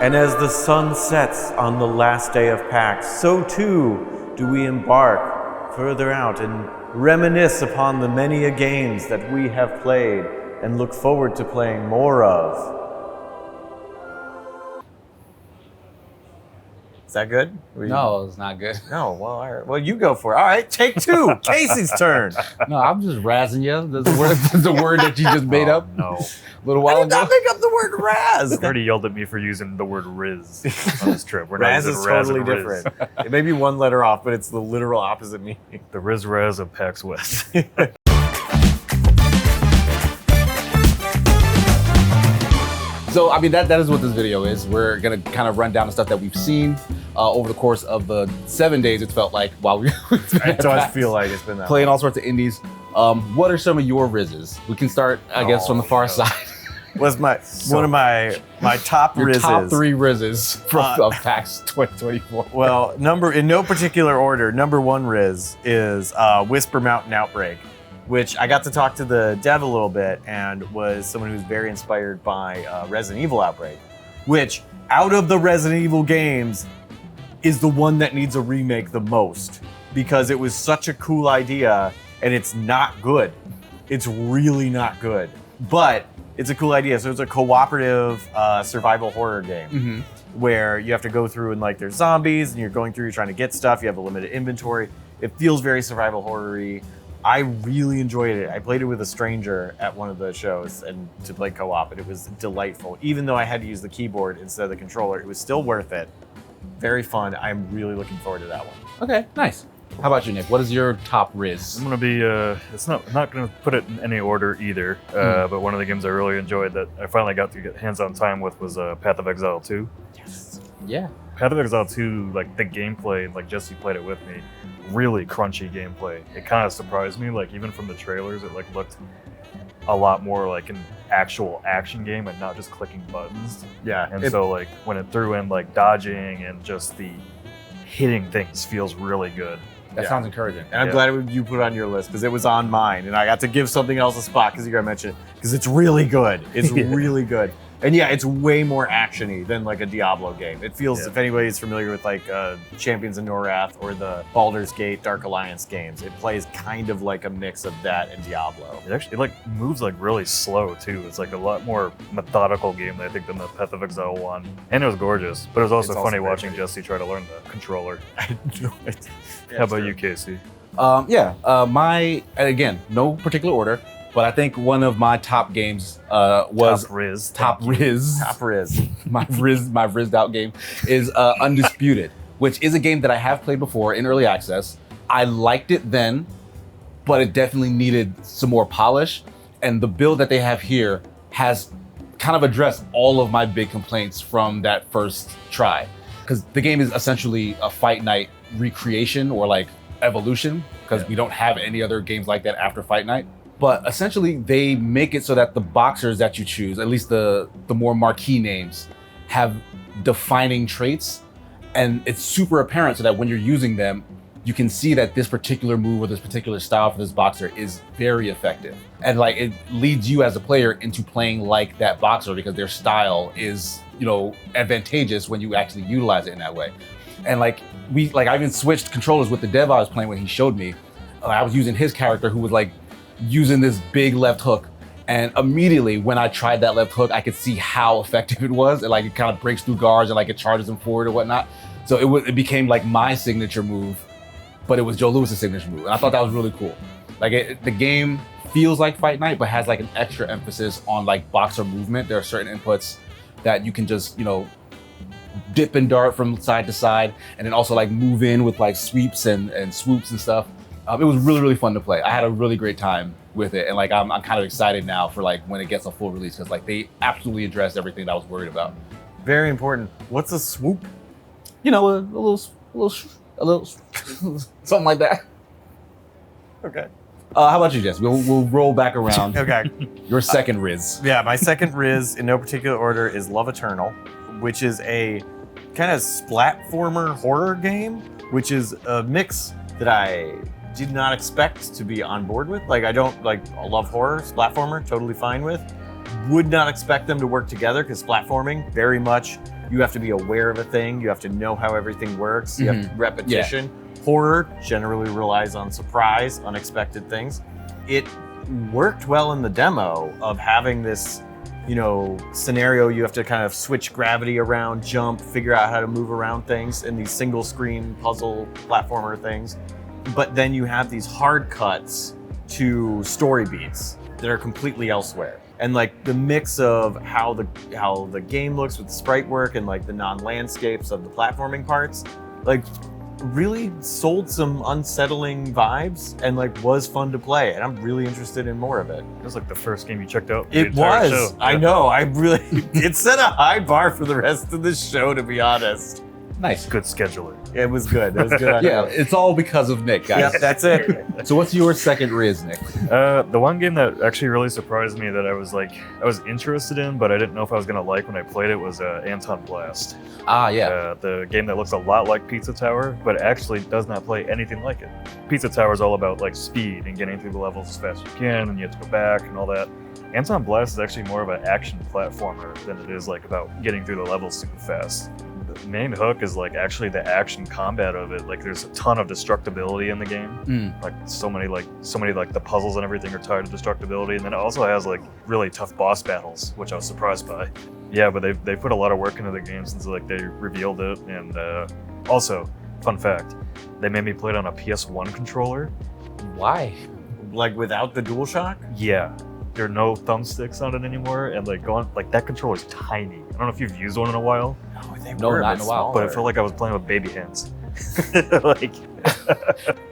And as the sun sets on the last day of PAX, so too do we embark further out and reminisce upon the many games that we have played and look forward to playing more of. Is that good? No, it's not good. No, well, all right. Well, you go for it. All right, take two. Casey's turn. No, I'm just razzing you. There's a word that you just made up. No. A little while I did ago. not make up the word Raz. You already yelled at me for using the word Riz on this trip. We're not Raz using is Raz totally and Riz. different. It may be one letter off, but it's the literal opposite meaning. The Riz Raz of PAX West. So, I mean, that is what this video is. We're gonna kind of run down the stuff that we've seen over the course of the 7 days, it felt like, while we've been It does feel like it's been that playing long. all sorts of indies. What are some of your Rizzes? We can start, I guess, from the far side. Was one of my top Your Rizzes. top 3 Rizzes from PAX 2024. Well, in no particular order, number 1 Riz is Whisper Mountain Outbreak, which I got to talk to the dev a little bit and was someone who's very inspired by Resident Evil Outbreak, which out of the Resident Evil games is the one that needs a remake the most because it was such a cool idea and it's not good. It's really not good, but it's a cool idea. So it's a cooperative survival horror game where you have to go through and like there's zombies and you're going through, you're trying to get stuff, you have a limited inventory. It feels very survival horror-y. I really enjoyed it. I played it with a stranger at one of the shows and to play co-op, and it was delightful. Even though I had to use the keyboard instead of the controller, it was still worth it. Very fun. I'm really looking forward to that one. Okay, nice. How about you, Nick? What is your top Riz? I'm gonna be, it's not gonna put it in any order either, but one of the games I really enjoyed that I finally got to get hands-on time with was Path of Exile 2. Yes. Yeah. Path of Exile 2, like the gameplay, like Jesse played it with me, really crunchy gameplay. It kind of surprised me, like even from the trailers, it like looked a lot more like an actual action game and not just clicking buttons. Yeah. And so like when it threw in like dodging and just the hitting things feels really good. That sounds encouraging. And I'm glad you put it on your list because it was on mine, and I got to give something else a spot because you got to mention it because it's really good. It's really good. And yeah, it's way more action-y than like a Diablo game. It feels, if anybody's familiar with like Champions of Norath or the Baldur's Gate Dark Alliance games, it plays kind of like a mix of that and Diablo. It like moves like really slow too. It's like a lot more methodical game, I think, than the Path of Exile 1. And it was gorgeous, but it was also funny watching Jesse try to learn the controller. I know it. How about you, Casey? My, again, no particular order, but I think one of my top games was Top Riz. Top Riz. my Rizzed out game is Undisputed, which is a game that I have played before in early access. I liked it then, but it definitely needed some more polish. And the build that they have here has kind of addressed all of my big complaints from that first try. Because the game is essentially a Fight Night recreation or like evolution, because we don't have any other games like that after Fight Night. But essentially, they make it so that the boxers that you choose, at least the more marquee names, have defining traits. And it's super apparent so that when you're using them, you can see that this particular move or this particular style for this boxer is very effective. And like it leads you as a player into playing like that boxer because their style is, advantageous when you actually utilize it in that way. And I even switched controllers with the dev I was playing when he showed me. I was using his character who was like using this big left hook. And immediately when I tried that left hook, I could see how effective it was. And it kind of breaks through guards and it charges them forward or whatnot. So it became like my signature move, but it was Joe Lewis's signature move. And I thought that was really cool. The game feels like Fight Night, but has an extra emphasis on boxer movement. There are certain inputs that you can just, dip and dart from side to side, and then also move in with sweeps and swoops and stuff. It was really, really fun to play. I had a really great time with it, and I'm kind of excited now for when it gets a full release because they absolutely addressed everything that I was worried about. Very important. What's a swoop? A little something like that. Okay. How about you, Jess? We'll roll back around. Okay. Your second Riz. Yeah, my second Riz in no particular order is Love Eternal, which is a kind of splatformer horror game, which is a mix that I did not expect to be on board with. I love horror, splatformer, totally fine with. Would not expect them to work together because splatforming very much You have to be aware of a thing. You have to know how everything works. You have repetition. Yeah. Horror generally relies on surprise, unexpected things. It worked well in the demo of having this, scenario. You have to kind of switch gravity around, jump, figure out how to move around things in these single screen puzzle platformer things. But then you have these hard cuts to story beats that are completely elsewhere. And like the mix of how the game looks with the sprite work and like the non-landscapes of the platforming parts, like really sold some unsettling vibes and like was fun to play. And I'm really interested in more of it. It was like the first game you checked out. It was. I know. It set a high bar for the rest of the show, to be honest. Nice. Good scheduler. It was good. It was good. Yeah, it's all because of Nick, guys. Yep, that's it. So what's your second Riz, Nick? The one game that actually really surprised me that I was interested in, but I didn't know if I was gonna like when I played it was Anton Blast. Ah, yeah. The game that looks a lot like Pizza Tower, but actually does not play anything like it. Pizza Tower is all about like speed and getting through the levels as fast as you can, and you have to go back and all that. Anton Blast is actually more of an action platformer than it is like about getting through the levels super fast. The main hook is like actually the action combat of it. Like there's a ton of destructibility in the game. Like so many like the puzzles and everything are tied to destructibility, and then it also has like really tough boss battles, which I was surprised by. Yeah, but they put a lot of work into the game since like they revealed it. And also, fun fact, they made me play it on a PS1 controller. Why? Like without the DualShock? Yeah. There are no thumbsticks on it anymore, and like that controller's tiny. I don't know if you've used one in a while. No, not in a while. But it felt like I was playing with baby hands.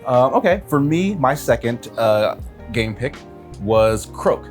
Okay, for me, my second game pick was Croak,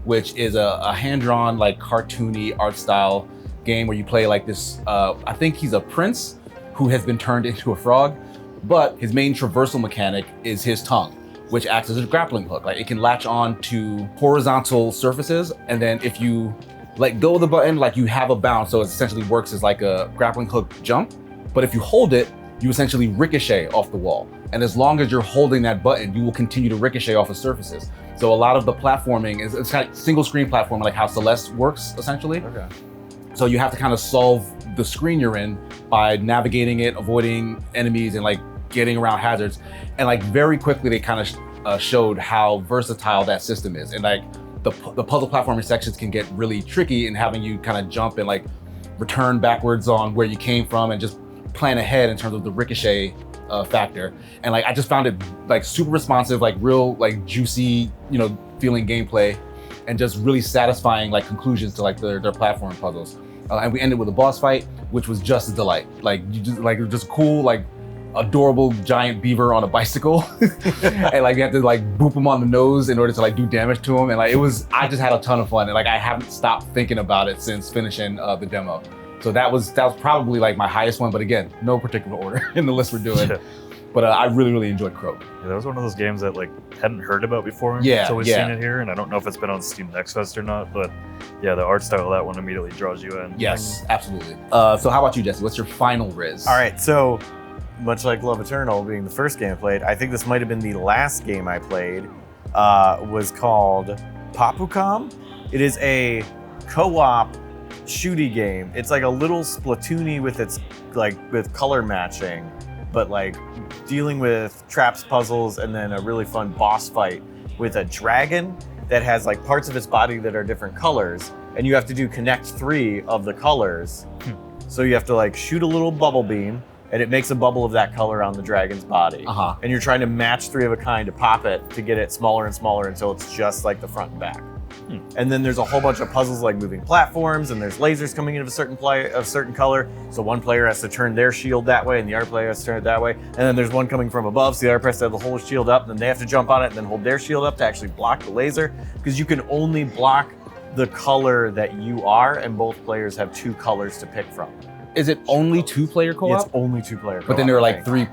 which is a hand-drawn, like cartoony art style game where you play like this. I think he's a prince who has been turned into a frog, but his main traversal mechanic is his tongue, which acts as a grappling hook. Like it can latch on to horizontal surfaces, and then if you let go of the button, like you have a bounce, so it essentially works as like a grappling hook jump. But if you hold it, you essentially ricochet off the wall. And as long as you're holding that button, you will continue to ricochet off of surfaces. So a lot of the platforming is it's kind of single screen platforming, like how Celeste works essentially. Okay. So you have to kind of solve the screen you're in by navigating it, avoiding enemies, and like getting around hazards. And like very quickly they kind of showed how versatile that system is. And like the puzzle platforming sections can get really tricky in having you kind of jump and like return backwards on where you came from and just plan ahead in terms of the ricochet factor. And like I just found it like super responsive, like real like juicy, feeling gameplay, and just really satisfying like conclusions to like their platform puzzles. And we ended with a boss fight, which was just a delight. Like you just cool, like adorable giant beaver on a bicycle, and like you have to like boop him on the nose in order to like do damage to him. And like I just had a ton of fun, and like I haven't stopped thinking about it since finishing the demo. So that was probably like my highest one, but again, no particular order in the list we're doing. But I really enjoyed Croak. Yeah, that was one of those games that like hadn't heard about before. Yeah, until we've seen it here, and I don't know if it's been on Steam Next Fest or not, but yeah, the art style of that one immediately draws you in. Yes, absolutely. So how about you, Jesse? What's your final Riz? All right, so much like Love Eternal being the first game I played, I think this might have been the last game I played, was called Papucom. It is a co-op shooty game. It's like a little Splatoon-y with color matching, but like dealing with traps, puzzles, and then a really fun boss fight with a dragon that has like parts of its body that are different colors, and you have to connect 3 of the colors. So you have to like shoot a little bubble beam, and it makes a bubble of that color on the dragon's body. And you're trying to match 3 of a kind to pop it to get it smaller and smaller until it's just like the front and back. And then there's a whole bunch of puzzles like moving platforms, and there's lasers coming in of a certain color. So one player has to turn their shield that way, and the other player has to turn it that way. And then there's one coming from above, so the other person has to have the whole shield up, and then they have to jump on it and then hold their shield up to actually block the laser. Because you can only block the color that you are, and both players have 2 colors to pick from. Is it only 2-player co-op? It's only 2-player co-op. But then there are like 4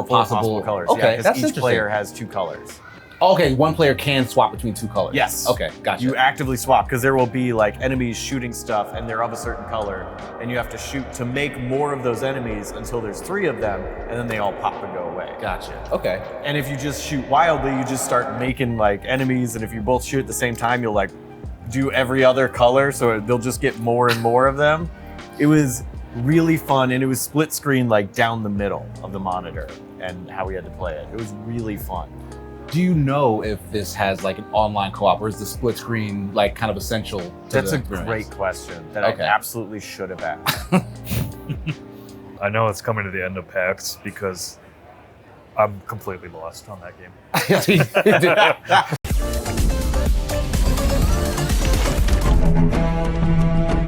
possible colors. Okay, yeah, that's each interesting. player has 2 colors. Okay, one player can swap between 2 colors. Yes. Okay, gotcha. You actively swap because there will be like enemies shooting stuff and they're of a certain color, and you have to shoot to make more of those enemies until there's 3 of them, and then they all pop and go away. Gotcha. Okay. And if you just shoot wildly, you just start making like enemies, and if you both shoot at the same time, you'll like do every other color, so they'll just get more and more of them. It was really fun, and it was split screen like down the middle of the monitor, and how we had to play it. It was really fun. Do you know if this has like an online co-op, or is the split screen like kind of essential to That's the a experience? great question that Okay. I absolutely should have asked. I know it's coming to the end of PAX because I'm completely lost on that game.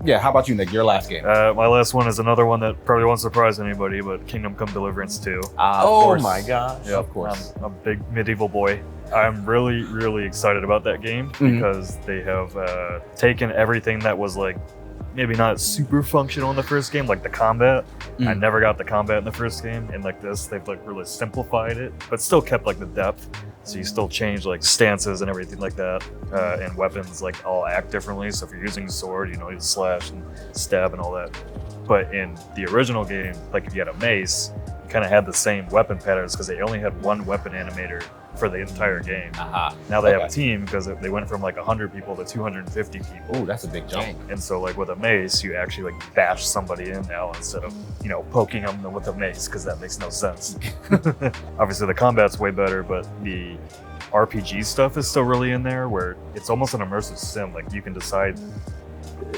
Yeah, how about you, Nick? Your last game. My last one is another one that probably won't surprise anybody, but Kingdom Come Deliverance 2. Of Oh course. my gosh. Yep, Of course. I'm a big medieval boy. I'm really, really excited about that game because they have taken everything that was like maybe not super functional in the first game, like the combat. I never got the combat in the first game, and like this, they've like really simplified it, but still kept like the depth. So you still change like stances and everything like that, and weapons like all act differently. So if you're using a sword, you know, you slash and stab and all that. But in the original game, like if you had a mace, you kind of had the same weapon patterns because they only had one weapon animator for the entire game. Now they have a team because they went from like 100 people to 250 people. Oh, that's a big jump. And so like with a mace, you actually like bash somebody in now instead of, you know, poking them with a mace because that makes no sense. Obviously the combat's way better, but the RPG stuff is still really in there where it's almost an immersive sim. Like you can decide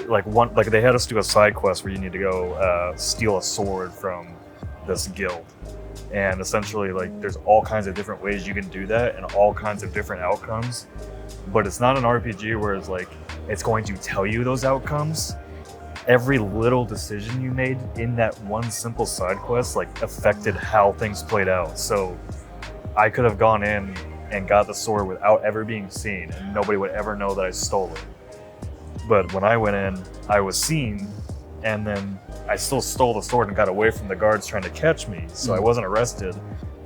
like they had us do a side quest where you need to go steal a sword from this guild. And essentially, like, there's all kinds of different ways you can do that and all kinds of different outcomes. But it's not an RPG where it's like, it's going to tell you those outcomes. Every little decision you made in that one simple side quest, like, affected how things played out. So I could have gone in and got the sword without ever being seen, and nobody would ever know that I stole it. But when I went in, I was seen, and then I still stole the sword and got away from the guards trying to catch me, so I wasn't arrested.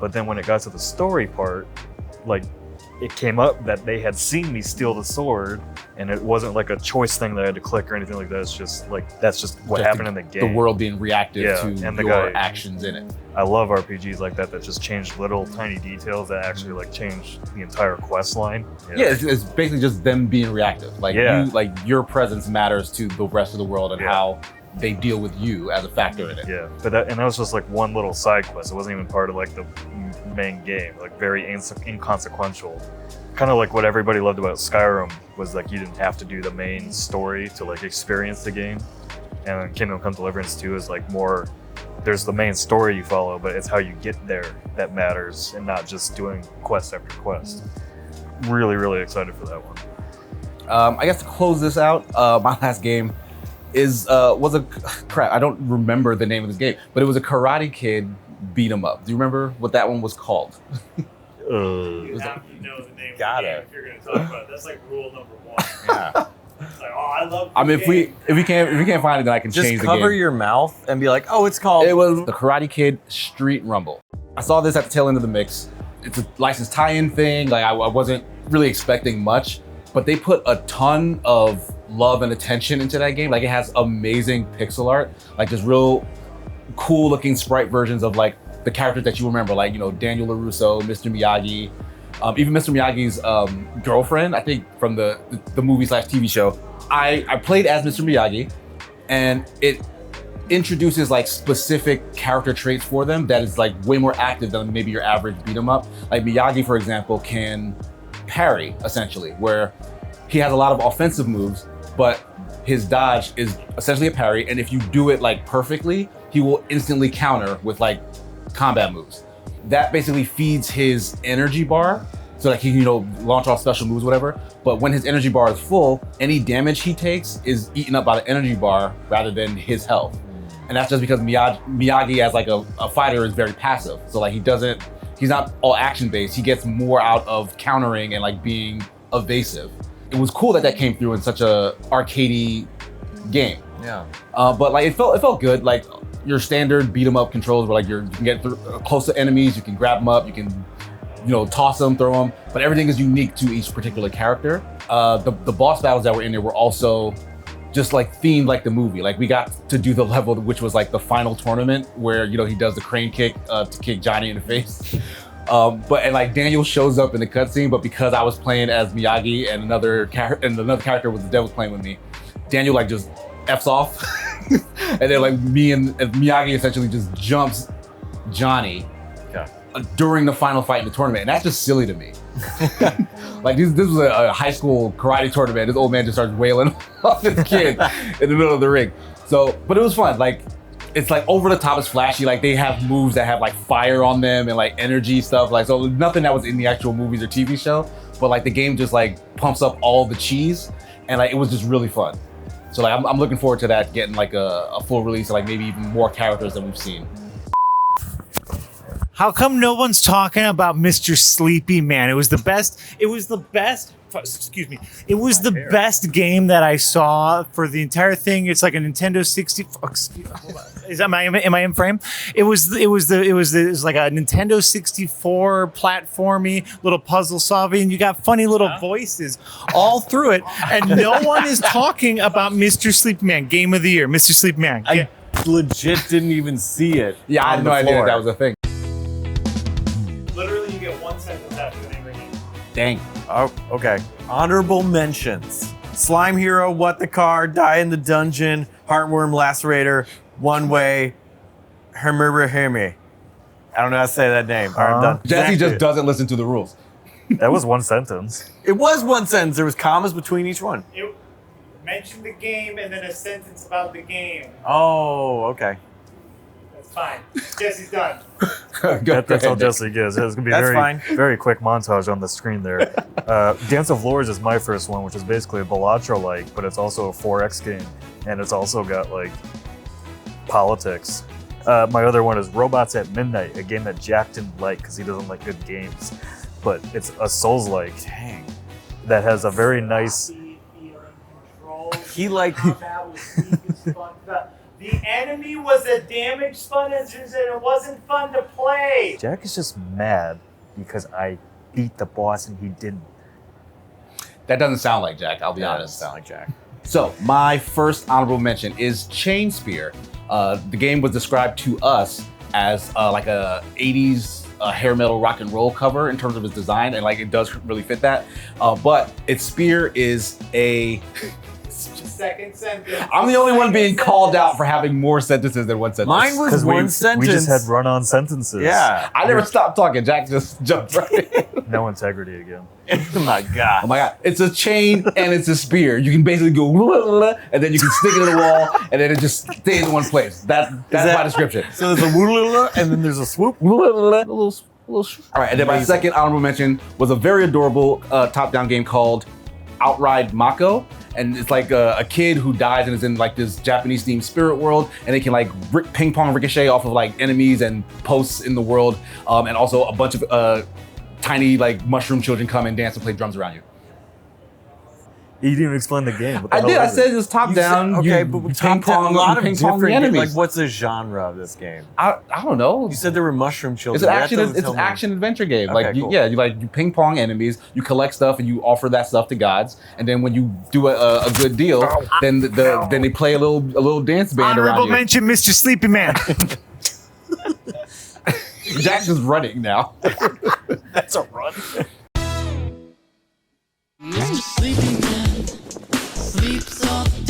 But then when it got to the story part, like, it came up that they had seen me steal the sword, and it wasn't like a choice thing that I had to click or anything like that. It's just like, that's just what Just happened in the game. The world being reactive Yeah, to and the your guy- actions in it. I love RPGs like that just change little tiny details that actually like change the entire quest line. Yeah, it's basically just them being reactive. Like Yeah. your presence matters to the rest of the world and Yeah. how they deal with you as a factor in it. Yeah, but that was just like one little side quest. It wasn't even part of like the main game. Like very inconsequential. Kind of like what everybody loved about Skyrim was like you didn't have to do the main story to like experience the game. And then Kingdom Come Deliverance 2 is like more. There's the main story you follow, but it's how you get there that matters, and not just doing quest after quest. Really, really excited for that one. I guess to close this out, my last game was a crap. I don't remember the name of this game, but it was a Karate Kid beat 'em up. Do you remember what that one was called? You have to know the name Got of the game it. if you're going to talk about it. That's like rule number one. Yeah. It's like, oh, I love I mean, this if we game. can't find it, then I can Just change the cover game. your mouth and be like, oh, it's called. It was the Karate Kid Street Rumble. I saw this at the tail end of the mix. It's a licensed tie-in thing. Like I wasn't really expecting much, but they put a ton of love and attention into that game. Like it has amazing pixel art, like just real cool looking sprite versions of like the characters that you remember, like, you know, Daniel LaRusso, Mr. Miyagi, even Mr. Miyagi's girlfriend, I think from the movie / TV show. I played as Mr. Miyagi, and it introduces like specific character traits for them that is like way more active than maybe your average beat 'em up. Like Miyagi, for example, can parry essentially, where he has a lot of offensive moves, but his dodge is essentially a parry, and if you do it like perfectly, he will instantly counter with like combat moves. That basically feeds his energy bar, so that he can, you know, launch off special moves, whatever. But when his energy bar is full, any damage he takes is eaten up by the energy bar rather than his health. And that's just because Miyagi as like a fighter is very passive. So like he's not all action based. He gets more out of countering and like being evasive. It was cool that came through in such a arcadey game. Yeah. But like it felt good. Like your standard beat 'em up controls where like you can get close to enemies, you can grab them up, you can, you know, toss them, throw them, but everything is unique to each particular character. The boss battles that were in there were also just like themed like the movie. Like we got to do the level which was like the final tournament where, you know, he does the crane kick to kick Johnny in the face. And like Daniel shows up in the cutscene, but because I was playing as Miyagi and another character was the devil playing with me, Daniel like just F's off. And then like Miyagi essentially just jumps Johnny during the final fight in the tournament, and that's just silly to me. Like this was a high school karate tournament. This old man just starts wailing off this kid in the middle of the ring. So, but it was fun. Like it's like over the top, it's flashy. Like they have moves that have like fire on them and like energy stuff. Like so, nothing that was in the actual movies or TV show. But like the game just like pumps up all the cheese, and like it was just really fun. So like I'm looking forward to that getting like a full release of like maybe even more characters than we've seen. How come no one's talking about Mr. Sleepy Man? It was the best. Excuse me. It was the best game that I saw for the entire thing. It's like a Nintendo 60. Am I in frame? It was like a Nintendo 64 platformy little puzzle solving. You got funny little voices all through it, and no one is talking about Mr. Sleepy Man, Game of the Year. Mr. Sleepy Man. I legit didn't even see it. Yeah, I had no idea that was a thing. Literally, you get 1 sentence after the name of the game. Dang. Oh, okay. Honorable mentions: Slime Hero, What the Car, Die in the Dungeon, Heartworm Lacerator, One Way, Hermir. I don't know how to say that name. All right, I'm done. Jesse just doesn't listen to the rules. That was one sentence. It was one sentence. There was commas between each one. It mentioned the game and then a sentence about the game. Oh, okay. That's fine. Jesse's done. That's all Jesse gets. It's gonna be That's fine. very quick montage on the screen there. Dance of Lords is my first one, which is basically a Balatro-like, but it's also a 4X game, and it's also got like politics. My other one is Robots at Midnight, a game that Jack didn't like because he doesn't like good games, but it's a Souls-like. Dang. That has a very nice. He like. That was weak as fuck. The enemy was a damage spun engine and it wasn't fun to play. Jack is just mad because I beat the boss and he didn't. That doesn't sound like Jack, I'll be That doesn't honest. sound like Jack. So my first honorable mention is Chain Spear. The game was described to us as like a 80s hair metal rock and roll cover in terms of its design, and like it does really fit that. But its spear is a... Second sentence. I'm the only one being called out for having more sentences than one sentence. Mine was one sentence. We just had run-on sentences. Yeah. I never stopped talking. Jack just jumped right in. No integrity again. Oh my god. Oh my god. It's a chain and it's a spear. You can basically go and then you can stick it in the wall and then it just stays in one place. That's my description. So there's a woo and then there's a swoop. All right, and then my second honorable mention was a very adorable top-down game called Outride Mako. And it's like a kid who dies and is in like this Japanese themed spirit world, and they can like ping pong ricochet off of like enemies and posts in the world, and also a bunch of tiny like mushroom children come and dance and play drums around you. You didn't even explain the game. What the I hell did. I is said it? it was top down. Okay, but we ping talked a pong, lot of ping pong different. enemies. Like, what's the genre of this game? I don't know. You said there were mushroom children. It's an That action. doesn't It's tell an me. action adventure game. Okay, Like cool. you ping pong enemies. You collect stuff and you offer that stuff to gods. And then when you do a good deal, then then they play a little dance band around Honorable you. mention, Mr. Sleepy Man. Jack's just running now. That's a run. Mr. Sleepy Man sleeps off